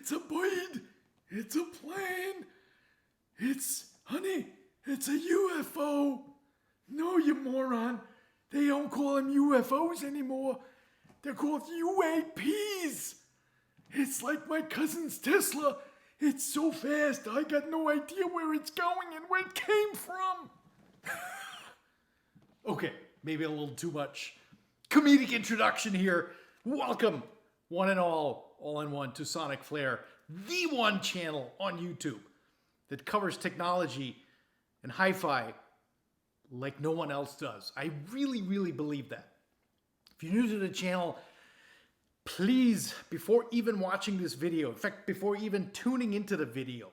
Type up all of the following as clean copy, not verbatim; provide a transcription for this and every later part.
It's a bird. It's a plane. Honey, it's a UFO. No, you moron. They don't call them UFOs anymore. They're called UAPs. It's like my cousin's Tesla. It's so fast, I got no idea where it's going and where it came from. Okay, maybe a little too much comedic introduction here. Welcome, one and all in one, to SonicFlare, the one channel on YouTube that covers technology and hi-fi like no one else does. I really, really believe that. If you're new to the channel, please, before even watching this video, in fact, before even tuning into the video,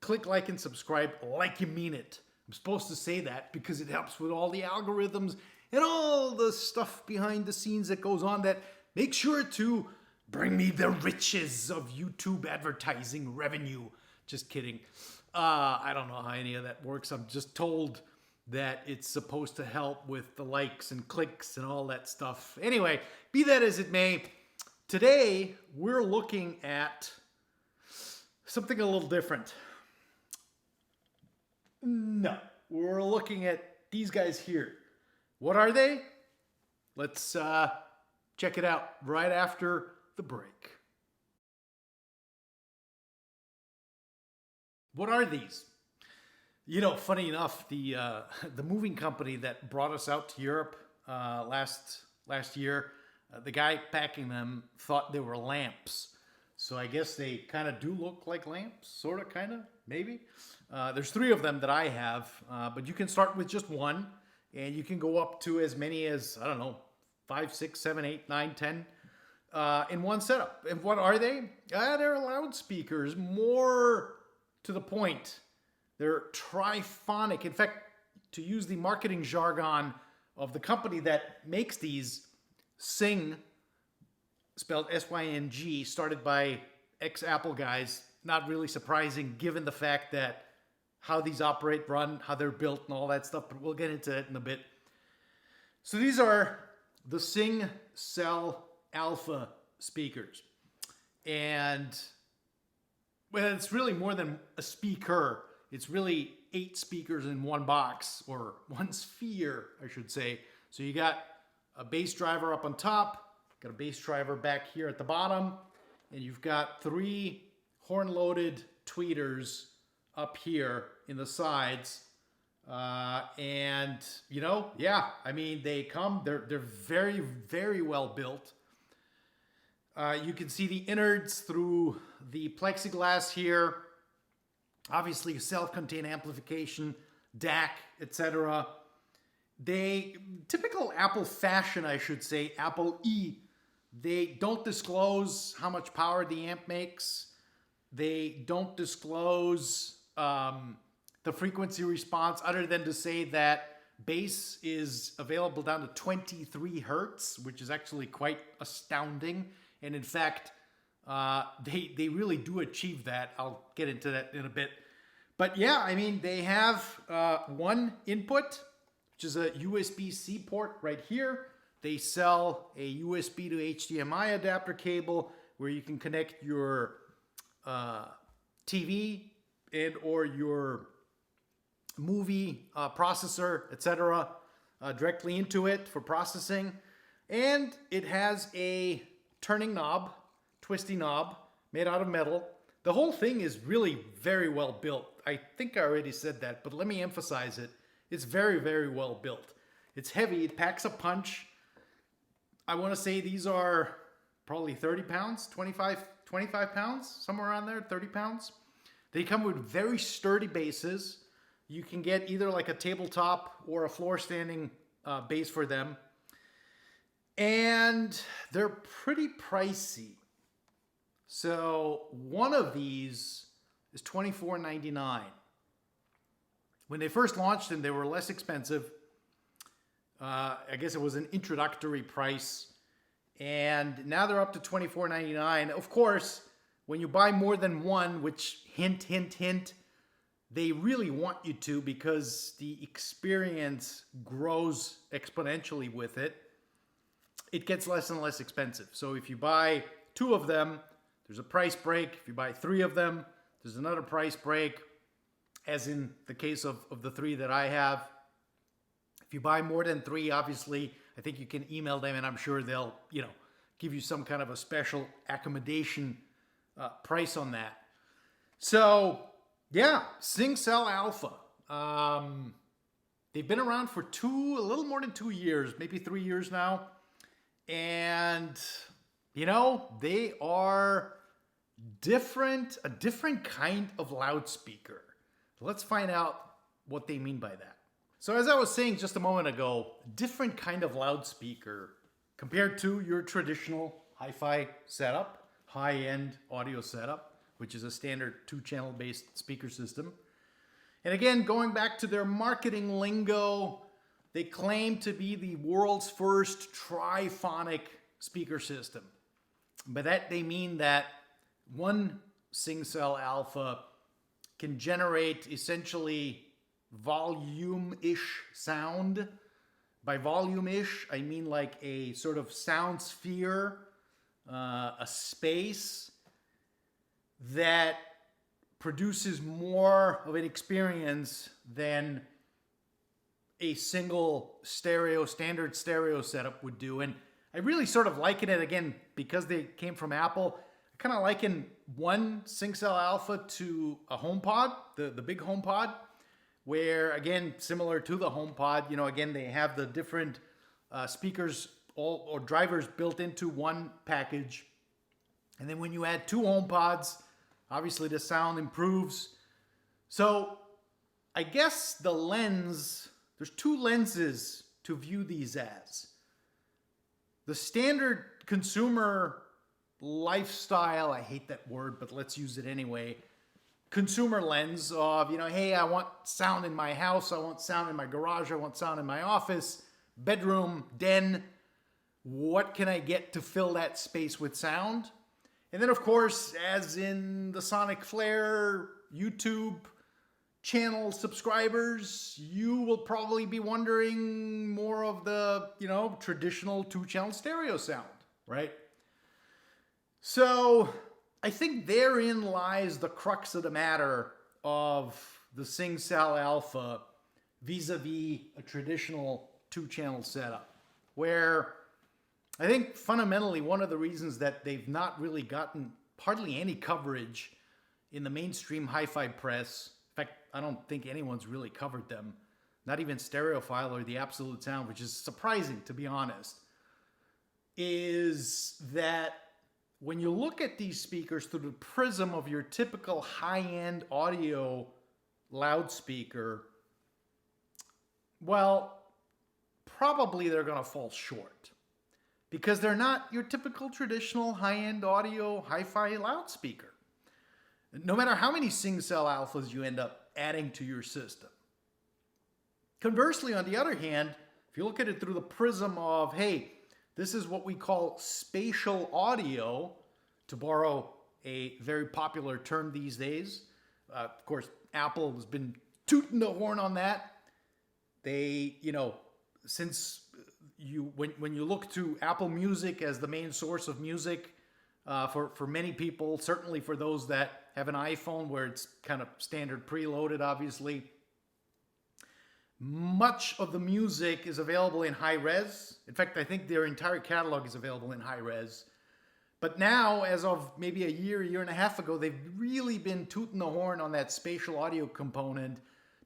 click like and subscribe like you mean it. I'm supposed to say that because it helps with all the algorithms and all the stuff behind the scenes that goes on that makes sure to bring me the riches of YouTube advertising revenue. Just kidding. I don't know how any of that works. I'm just told that it's supposed to help with the likes and clicks and all that stuff. Anyway, be that as it may, today we're looking at something a little different. No, we're looking at these guys here. What are they? Let's check it out right after the break. What are these? You know, funny enough, the moving company that brought us out to Europe last year, the guy packing them thought they were lamps. So I guess they kind of do look like lamps, sort of, kind of, maybe. There's 3 of them that I have, but you can start with just one, and you can go up to as many as, I don't know, 5, 6, 7, 8, 9, 10 in one setup. And what are they? They're loudspeakers, more to the point. They're triphonic. In fact, to use the marketing jargon of the company that makes these, Syng, spelled S-Y-N-G, started by ex-Apple guys. Not really surprising given the fact that how these operate, run, how they're built and all that stuff, but we'll get into that in a bit. So these are the Syng Cell Alpha speakers. And, well, it's really more than a speaker. It's really 8 speakers in one box, or one sphere, I should say. So you got a bass driver up on top, got a bass driver back here at the bottom, and you've got 3 horn-loaded tweeters up here in the sides. And, you know, yeah, I mean, they're very, very well built. You can see the innards through the plexiglass here. Obviously, self-contained amplification, DAC, etc. They, typical Apple fashion, I should say, Apple E, they don't disclose how much power the amp makes. They don't disclose the frequency response, other than to say that bass is available down to 23 hertz, which is actually quite astounding. And in fact, they really do achieve that. I'll get into that in a bit. But yeah, I mean, they have one input, which is a USB-C port right here. They sell a USB to HDMI adapter cable where you can connect your TV and or your movie processor, etc., directly into it for processing. And it has a turning knob, twisty knob, made out of metal. The whole thing is really very well built. I think I already said that, but let me emphasize it. It's very, very well built. It's heavy, it packs a punch. I want to say these are probably 30 pounds, 25 pounds, somewhere around there, 30 pounds. They come with very sturdy bases. You can get either like a tabletop or a floor standing base for them. And they're pretty pricey. So one of these is $24.99. When they first launched them, they were less expensive. I guess it was an introductory price. And now they're up to $24.99. Of course, when you buy more than one, which hint, hint, hint, they really want you to, because the experience grows exponentially with it. It gets less and less expensive. So if you buy 2 of them, There's a price break. If you buy 3 of them, there's another price break, as in the case of the 3 that I have. If you buy more than 3, obviously, I think you can email them, and I'm sure they'll, give you some kind of a special accommodation price on that. So, yeah, Syng Cell Alpha. They've been around for a little more than 2 years, maybe 3 years now. And, they are a different kind of loudspeaker. Let's find out what they mean by that. So as I was saying just a moment ago, different kind of loudspeaker compared to your traditional HiFi setup, high-end audio setup, which is a standard 2-channel based speaker system. And again, going back to their marketing lingo, they claim to be the world's first triphonic speaker system. By that they mean that one Syng Cell Alpha can generate essentially volume-ish sound. By volume-ish, I mean like a sort of sound sphere, a space that produces more of an experience than a single standard stereo setup would do. And I really sort of liken it, again, because they came from Apple, I kind of liken one Syng Cell Alpha to a HomePod, the big HomePod, where, again, similar to the HomePod, again, they have the different speakers or drivers built into one package. And then when you add 2 HomePods, obviously the sound improves. So I guess there's 2 lenses to view these as. The standard consumer lifestyle, I hate that word, but let's use it anyway, consumer lens of, hey, I want sound in my house, I want sound in my garage, I want sound in my office, bedroom, den. What can I get to fill that space with sound? And then, of course, as in the SonicFlare YouTube channel subscribers, you will probably be wondering more of the, traditional 2-channel stereo sound, right? So I think therein lies the crux of the matter of the Syng Cell Alpha vis-a-vis a traditional 2-channel setup, where I think fundamentally one of the reasons that they've not really gotten hardly any coverage in the mainstream hi-fi press, in fact, I don't think anyone's really covered them, not even Stereophile or The Absolute Sound, which is surprising, to be honest, is that when you look at these speakers through the prism of your typical high-end audio loudspeaker, well, probably they're going to fall short, because they're not your typical traditional high-end audio hi-fi loudspeaker, no matter how many Syng Cell Alphas you end up adding to your system. Conversely, on the other hand, if you look at it through the prism of, hey, this is what we call spatial audio, to borrow a very popular term these days. Of course, Apple has been tooting the horn on that. They, since when you look to Apple Music as the main source of music for many people, certainly for those that have an iPhone where it's kind of standard preloaded, obviously, much of the music is available in high res. In fact, I think their entire catalog is available in high res. But now, as of maybe a year and a half ago, they've really been tooting the horn on that spatial audio component,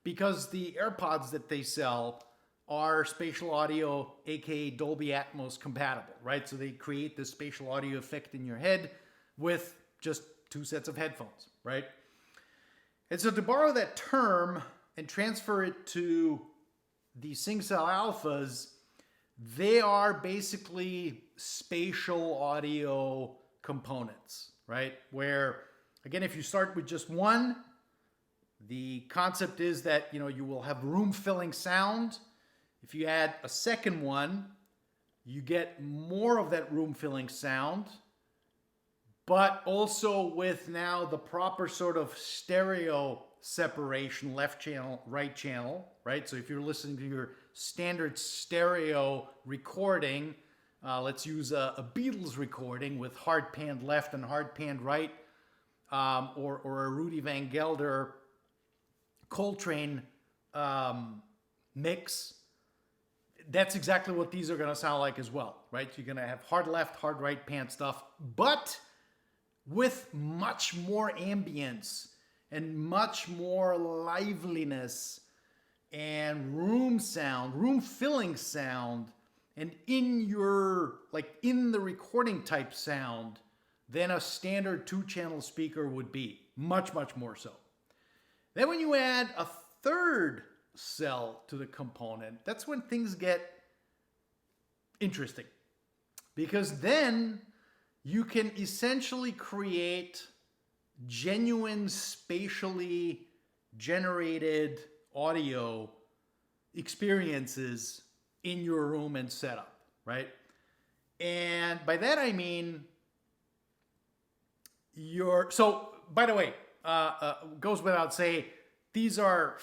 because the AirPods that they sell are spatial audio, aka Dolby Atmos compatible, right? So they create this spatial audio effect in your head with just 2 sets of headphones, right? And so to borrow that term and transfer it to the Syng Cell Alphas, they are basically spatial audio components, right? Where, again, if you start with just one, the concept is that, you will have room-filling sound. If you add a second one, you get more of that room-filling sound, but also with now the proper sort of stereo separation, left channel, right channel, right? So if you're listening to your standard stereo recording, Let's use a Beatles recording with hard panned left and hard panned right, or a Rudy Van Gelder Coltrane mix. That's exactly what these are going to sound like as well, right? You're going to have hard left, hard right pan stuff, but with much more ambience and much more liveliness and room sound, room filling sound, and in the recording type sound than a standard 2-channel speaker would be. Much, much more so. Then when you add a third cell to the component, that's when things get interesting. Because then you can essentially create genuine spatially generated audio experiences in your room and setup, right? And by that I mean so by the way, goes without saying, these are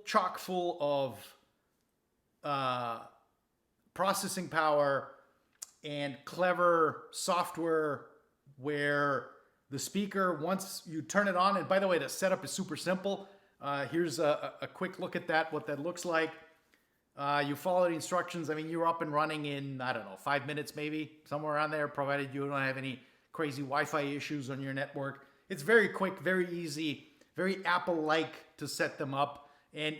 chock full of processing power and clever software where the speaker, once you turn it on, and by the way, the setup is super simple. Here's a quick look at what that looks like. You follow the instructions. I mean, you're up and running in, I don't know, 5 minutes maybe, somewhere around there, provided you don't have any crazy Wi-Fi issues on your network. It's very quick, very easy, very Apple-like to set them up. And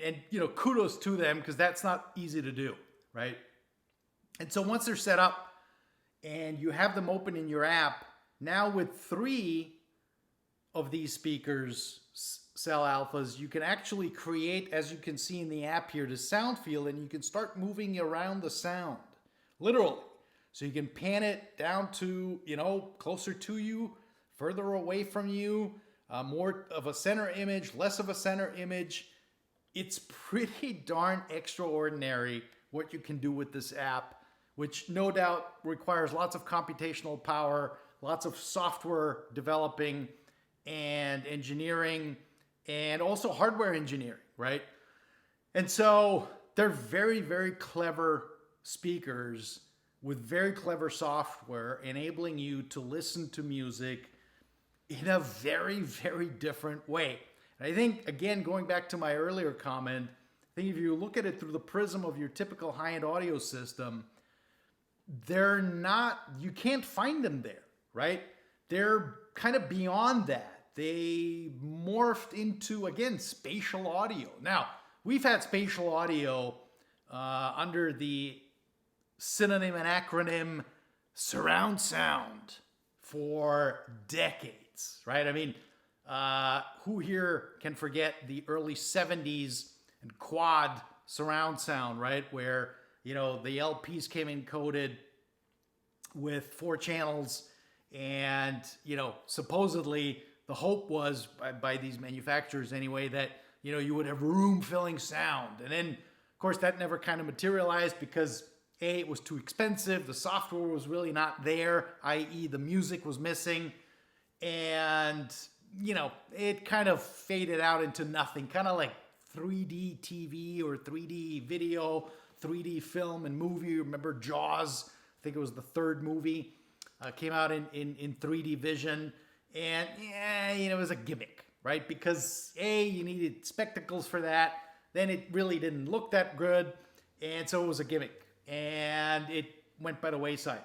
kudos to them, because that's not easy to do, right? And so once they're set up and you have them open in your app, now with 3 of these speakers, Cell Alphas, you can actually create, as you can see in the app here, the sound field, and you can start moving around the sound, literally. So you can pan it down to, closer to you, further away from you, more of a center image, less of a center image. It's pretty darn extraordinary what you can do with this app, which no doubt requires lots of computational power, lots of software developing and engineering, and also hardware engineering, right? And so they're very, very clever speakers with very clever software, enabling you to listen to music in a very, very different way. And I think, again, going back to my earlier comment, I think if you look at it through the prism of your typical high-end audio system, you can't find them there, right? They're kind of beyond that. They morphed into, again, spatial audio. Now, we've had spatial audio under the synonym and acronym surround sound for decades, right? I mean, who here can forget the early 70s and quad surround sound, right? Where, the LPs came encoded with 4 channels, and, supposedly the hope was by these manufacturers anyway, that, you would have room-filling sound. And then, of course, that never kind of materialized because A, it was too expensive, the software was really not there, i.e. the music was missing, and, it kind of faded out into nothing, kind of like 3D TV or 3D video, 3D film and movie. Remember Jaws? I think it was the 3rd movie, came out in 3D vision. And it was a gimmick, right? Because A, you needed spectacles for that. Then it really didn't look that good. And so it was a gimmick. And it went by the wayside.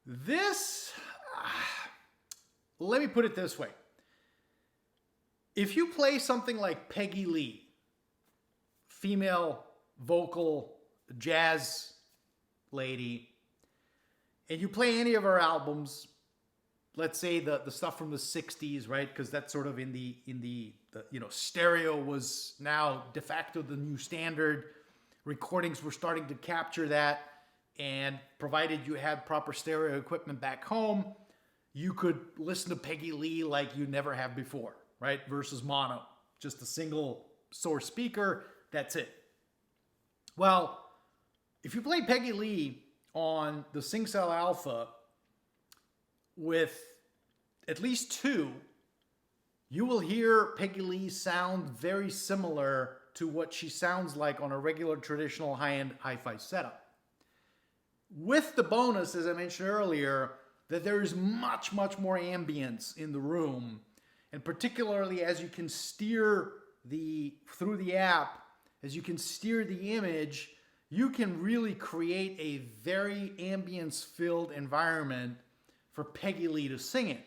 This, let me put it this way. If you play something like Peggy Lee, female vocal jazz lady, and you play any of her albums, let's say the stuff from the 60s, right? Because that's sort of in the stereo was now de facto the new standard. Recordings were starting to capture that, and provided you had proper stereo equipment back home, you could listen to Peggy Lee like you never have before, right? Versus mono, just a single source speaker, that's it. Well, if you play Peggy Lee on the Syng Cell Alpha with at least 2, you will hear Peggy Lee sound very similar to what she sounds like on a regular traditional high-end hi-fi setup. with the bonus, as I mentioned earlier, that there is much, much more ambience in the room. And particularly as you can steer through the app, as you can steer the image, you can really create a very ambience-filled environment for Peggy Lee to sing in.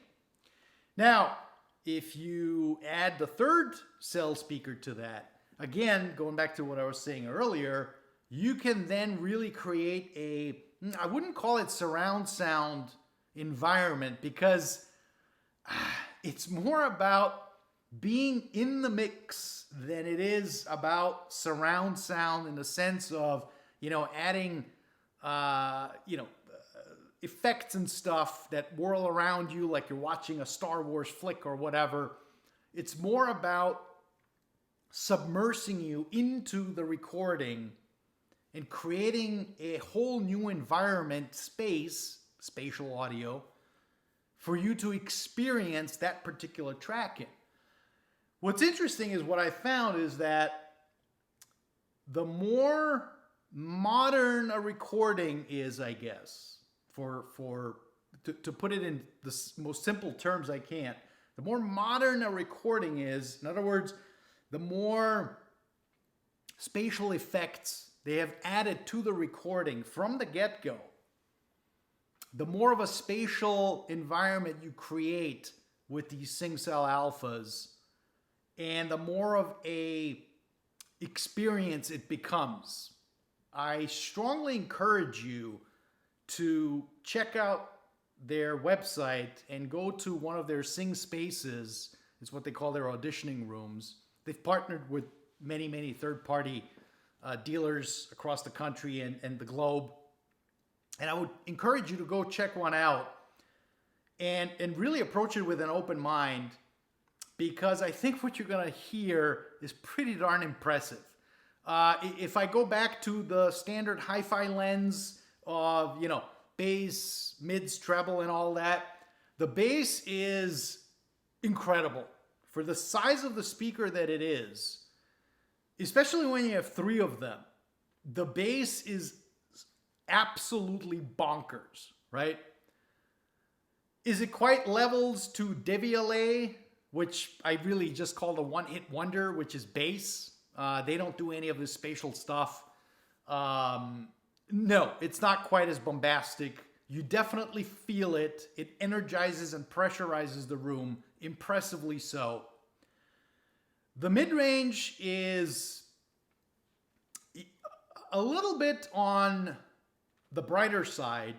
Now, if you add the third cell speaker to that, again, going back to what I was saying earlier, you can then really create I wouldn't call it surround sound environment, because it's more about being in the mix than it is about surround sound, in the sense of, adding, effects and stuff that whirl around you like you're watching a Star Wars flick or whatever. It's more about submersing you into the recording and creating a whole new environment, spatial audio, for you to experience that particular track in. What's interesting is what I found is that the more modern a recording is, I guess, to put it in the most simple terms I can, the more modern a recording is, in other words, the more spatial effects they have added to the recording from the get-go, the more of a spatial environment you create with these Syng Cell Alphas, and the more of a experience it becomes. I strongly encourage you to check out their website and go to one of their Sing Spaces. It's what they call their auditioning rooms. They've partnered with many, many third-party dealers across the country and the globe. And I would encourage you to go check one out and really approach it with an open mind, because I think what you're going to hear is pretty darn impressive. If I go back to the standard HiFi lens of, bass, mids, treble, and all that, the bass is incredible. For the size of the speaker that it is, especially when you have three of them, the bass is absolutely bonkers, right? Is it quite levels to Devialet, which I really just call the one-hit wonder, which is bass? They don't do any of this spatial stuff. No, it's not quite as bombastic. You definitely feel it. It energizes and pressurizes the room, impressively so. The mid-range is a little bit on the brighter side.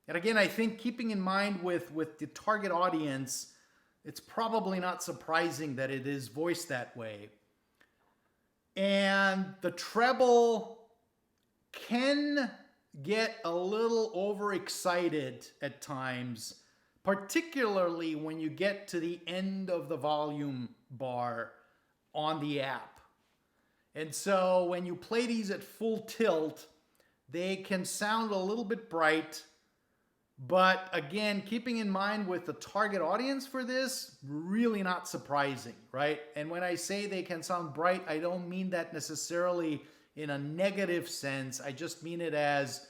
And again, I think keeping in mind with the target audience, it's probably not surprising that it is voiced that way. And the treble can get a little overexcited at times, particularly when you get to the end of the volume bar on the app. And so when you play these at full tilt, they can sound a little bit bright. But again, keeping in mind with the target audience for this, really not surprising, right? And when I say they can sound bright, I don't mean that necessarily in a negative sense. I just mean it as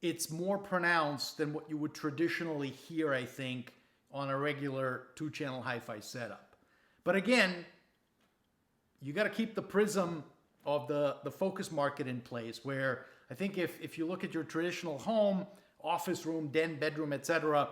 it's more pronounced than what you would traditionally hear, I think, on a regular two-channel hi-fi setup. But again, you got to keep the prism of the focus market in place, where I think if you look at your traditional home, office room, den, bedroom, etc.,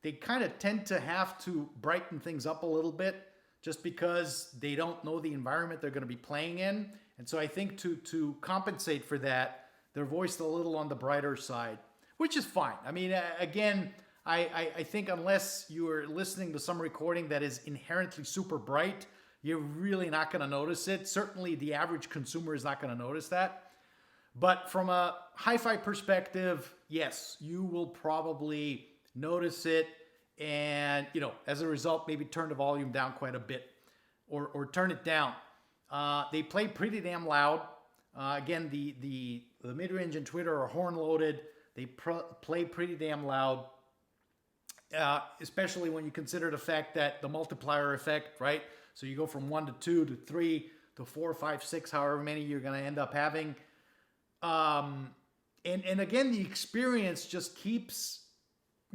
they kind of tend to have to brighten things up a little bit just because they don't know the environment they're going to be playing in. And so I think to compensate for that, they're voiced a little on the brighter side, which is fine. I mean, again, I think unless you're listening to some recording that is inherently super bright, you're really not going to notice it. Certainly the average consumer is not going to notice that. But from a hi-fi perspective, yes, you will probably notice it, and as a result, maybe turn the volume down quite a bit, or turn it down. They play pretty damn loud. Again, the mid-range and Twitter are horn loaded. They play pretty damn loud, especially when you consider the fact that the multiplier effect, right? So you go from 1 to 2 to 3 to 4, 5, 6, however many you're going to end up having. And again, the experience just keeps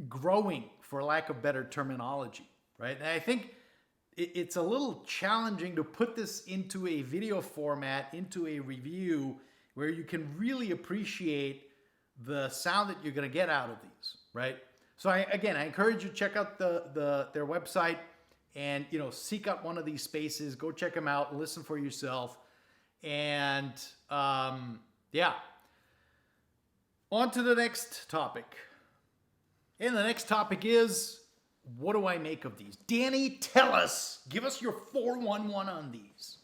growing, for lack of better terminology, right? And I think it's a little challenging to put this into a video format, into a review, where you can really appreciate the sound that you're going to get out of these, right? So I encourage you to check out their website and, seek out one of these spaces. Go check them out, listen for yourself. And yeah, on to the next topic. And the next topic is, what do I make of these? Danny, tell us. Give us your 411 on these.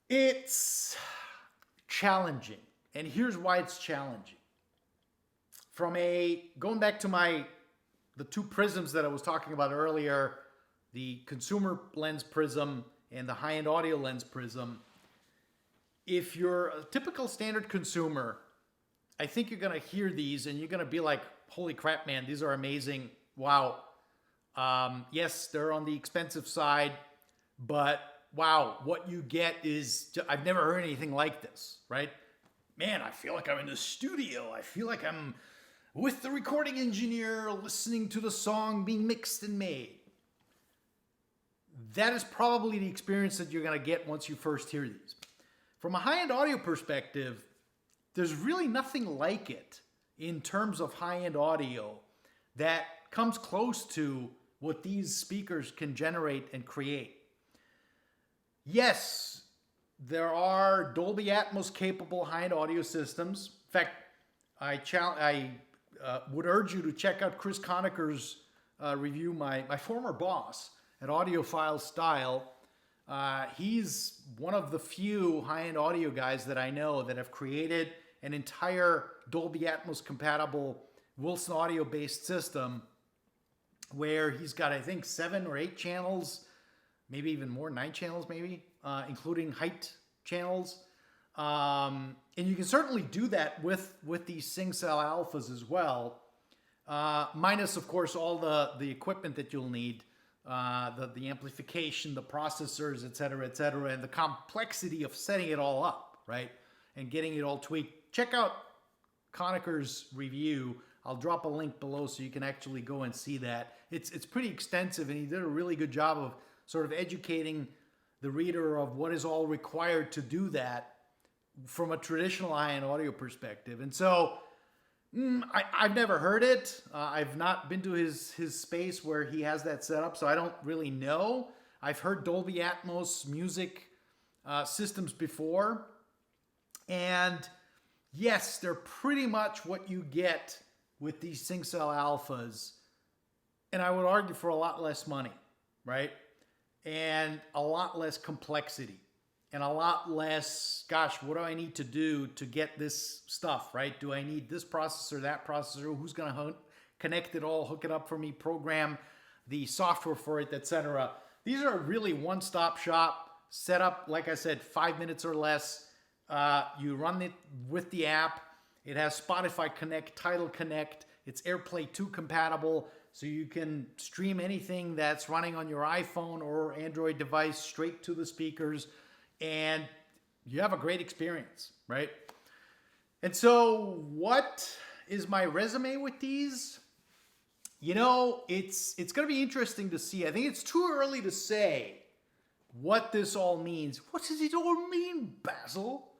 It's challenging. And here's why it's challenging. Going back to the two prisms that I was talking about earlier, the consumer lens prism and the high-end audio lens prism, if you're a typical standard consumer, I think you're going to hear these and you're going to be like, holy crap, man, these are amazing. Wow. Yes, they're on the expensive side, but wow, what you get is, I've never heard anything like this, right? Man, I feel like I'm in the studio. I feel like I'm with the recording engineer listening to the song being mixed and made. That is probably the experience that you're going to get once you first hear these. From a high-end audio perspective, there's really nothing like it in terms of high-end audio that comes close to what these speakers can generate and create. Yes, there are Dolby Atmos capable high-end audio systems. In fact, I would urge you to check out Chris Conacher's review, my former boss at Audiophile Style. He's one of the few high-end audio guys that I know that have created an entire Dolby Atmos compatible Wilson audio based system where he's got, I think, 7 or 8 channels, maybe even more, 9 channels maybe, including height channels. And you can certainly do that with these Syng Cell Alphas as well, minus, of course, all the equipment that you'll need, the amplification, the processors, et cetera, and the complexity of setting it all up, right? And getting it all tweaked. Check out Conacher's review. I'll drop a link below so you can actually go and see that. It's pretty extensive, and he did a really good job of sort of educating the reader of what is all required to do that from a traditional high-end audio perspective. And so I've never heard it. I've not been to his space where he has that set up, so I don't really know. I've heard Dolby Atmos music systems before. And yes, they're pretty much what you get with these Syng Cell Alphas. And I would argue for a lot less money, right? And a lot less complexity. And a lot less, gosh, what do I need to do to get this stuff, right? Do I need this processor, that processor? Who's going to connect it all, hook it up for me, program the software for it, etc.? These are really one-stop shop, set up, like I said, 5 minutes or less. You run it with the app. It has Spotify Connect, Tidal Connect. It's AirPlay 2 compatible, so you can stream anything that's running on your iPhone or Android device straight to the speakers, and you have a great experience, right? And so what is my resume with these? It's going to be interesting to see. I think it's too early to say what this all means. What does it all mean, Basil?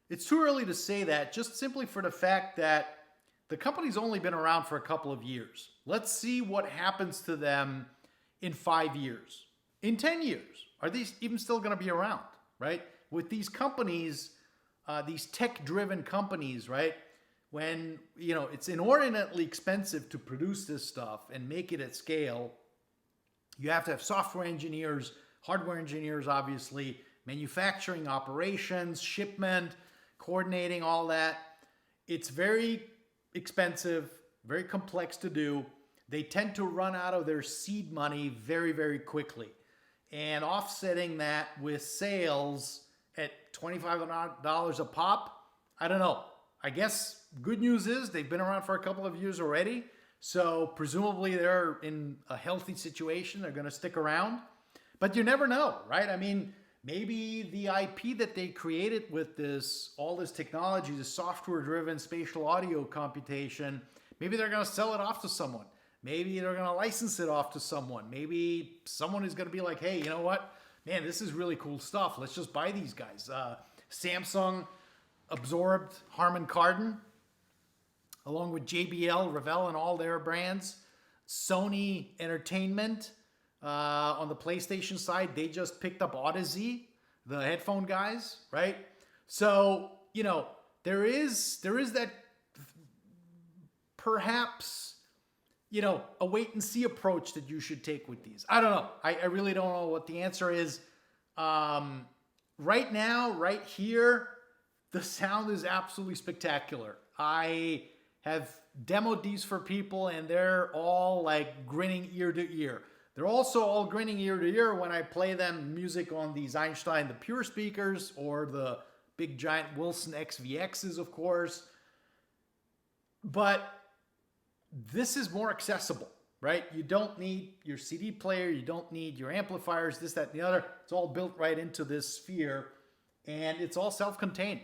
It's too early to say that, just simply for the fact that the company's only been around for a couple of years. Let's see what happens to them in 5 years. In 10 years. Are these even still going to be around, right? With these companies, these tech-driven companies, right? When, it's inordinately expensive to produce this stuff and make it at scale, you have to have software engineers, hardware engineers, obviously, manufacturing operations, shipment, coordinating all that. It's very expensive, very complex to do. They tend to run out of their seed money very, very quickly. And offsetting that with sales at $25 a pop, I don't know. I guess good news is they've been around for a couple of years already. So presumably they're in a healthy situation. They're going to stick around. But you never know, right? I mean, maybe the IP that they created with all this technology, this software-driven spatial audio computation, maybe they're going to sell it off to someone. Maybe they're going to license it off to someone. Maybe someone is going to be like, hey, you know what? Man, this is really cool stuff. Let's just buy these guys. Samsung absorbed Harman Kardon, along with JBL, Revell, and all their brands. Sony Entertainment, on the PlayStation side, they just picked up Odyssey, the headphone guys, right? So, you know, there is that perhaps, you know, a wait and see approach that you should take with these. I don't know. I really don't know what the answer is. Right now, right here, the sound is absolutely spectacular. I have demoed these for people and they're all like grinning ear to ear. They're also all grinning ear to ear when I play them music on these Einstein, the Pure speakers, or the big giant Wilson XVXs, of course. But this is more accessible, right? You don't need your CD player. You don't need your amplifiers, this, that, and the other. It's all built right into this sphere, and it's all self-contained.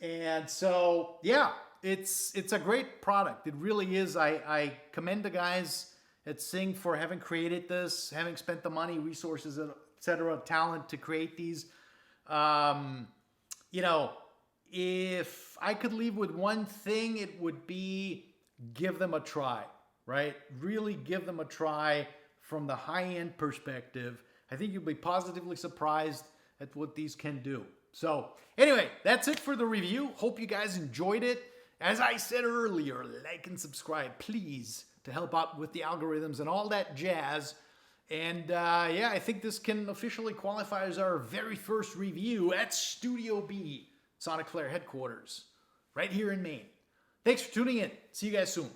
And so, yeah, it's a great product. It really is. I commend the guys at Syng for having created this, having spent the money, resources, etc., talent to create these. You know, if I could leave with one thing, it would be give them a try, right? Really give them a try from the high-end perspective. I think you'll be positively surprised at what these can do. So anyway, that's it for the review. Hope you guys enjoyed it. As I said earlier, like and subscribe, please, to help out with the algorithms and all that jazz. And yeah, I think this can officially qualify as our very first review at Studio B, SonicFlare headquarters, right here in Maine. Thanks for tuning in. See you guys soon.